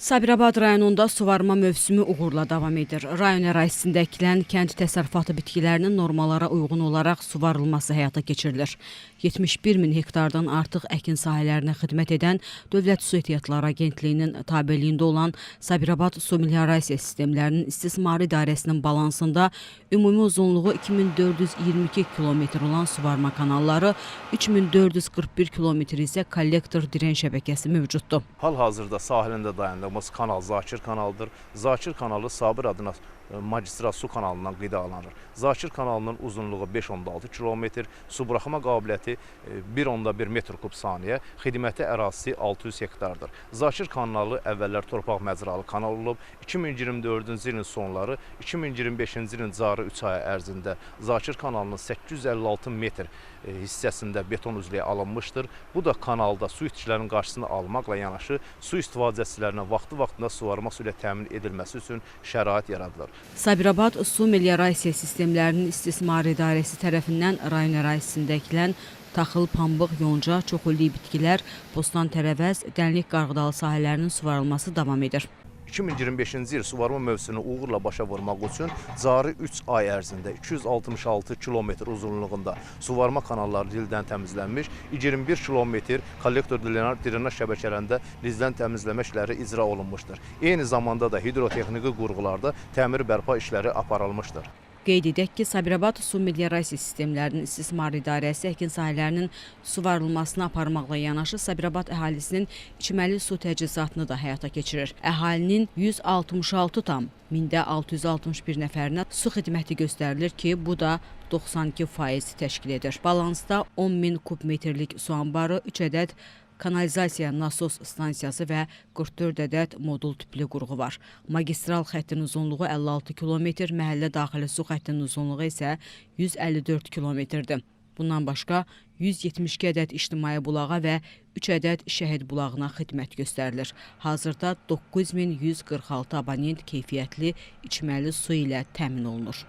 Sabirabad rayonunda suvarma mövsümü uğurla davam edir. Rayon ərazisində əkilən kənd təsərrüfatı bitkilərinin normalara uyğun olaraq suvarılması həyata keçirilir. 71 min hektardan artıq əkin sahələrinə xidmət edən Dövlət Su Ehtiyatları Agentliyinin tabeliyində olan Sabirabad su meliorasiya sistemlərinin istismarı idarəsinin balansında ümumi uzunluğu 2422 kilometr olan suvarma kanalları, 3441 kilometr isə kollektor diren şəbəkəsi mövcuddur. Hal-hazırda sahilində dayandığımız kanal Zakir kanalıdır. Zakir kanalı Sabir adına magistrat su kanalından qidalanır. Zakir kanalının uzunluğu 5,6 kilometr, su buraxma qabiliyyəti 1,1 metr kub saniyə, xidməti ərazisi 600 hektardır. Zakir kanalı əvvəllər torpaq məcralı kanal olub. 2024-cü ilin sonları, 2025-ci ilin cari 3 ay ərzində Zakir kanalının 856 metr hissəsində beton üzləyi alınmışdır. Bu da kanalda su itkilərinin qarşısını almaqla yanaşı, su istifadəçilərinə vaxtı-vaxtında suvarma su ilə təmin edilməsi üçün şərait yaradılır. Sabirabad su meliorasiya sistemlərinin istismarı idarəsi tərəfindən rayon ərazisində əkilən taxıl, pambıq, yonca, çoxillik bitkilər, bostan tərəvəz, dənlik qarğıdalı sahələrinin suvarılması davam edir. 2025-ci il suvarma mövsümünü uğurla başa vurmaq üçün cari 3 ay ərzində 266 kilometr uzunluğunda suvarma kanalları lildən təmizlənmiş, 21 kilometr kollektor drenaj şəbəkələrində lildən təmizləmə işləri icra olunmuşdur. Eyni zamanda da hidrotexniki qurğularda təmir bərpa işləri aparılmışdır. Qeyd edək ki, Sabirabad su meliorasiya sistemlərinin istismarı idarəsi əkin sahələrinin suvarılmasını aparmaqla yanaşı Sabirabad əhalisinin içməli su təchizatını da həyata keçirir. Əhalinin 166,661 nəfərinə su xidməti göstərilir ki, bu da 92% təşkil edir. Balansda 10.000 kubmetrlik su anbarı, 3 ədəd kanalizasiya nasos stansiyası və 44 ədəd modul tipli qurğu var. Magistral xəttin uzunluğu 56 kilometr, məhəllə daxili su xəttinin uzunluğu isə 154 kilometrdir. Bundan başqa 172 ədəd ictimai bulağa və 3 ədəd şəhid bulağına xidmət göstərilir. Hazırda 9146 abonent keyfiyyətli içməli su ilə təmin olunur.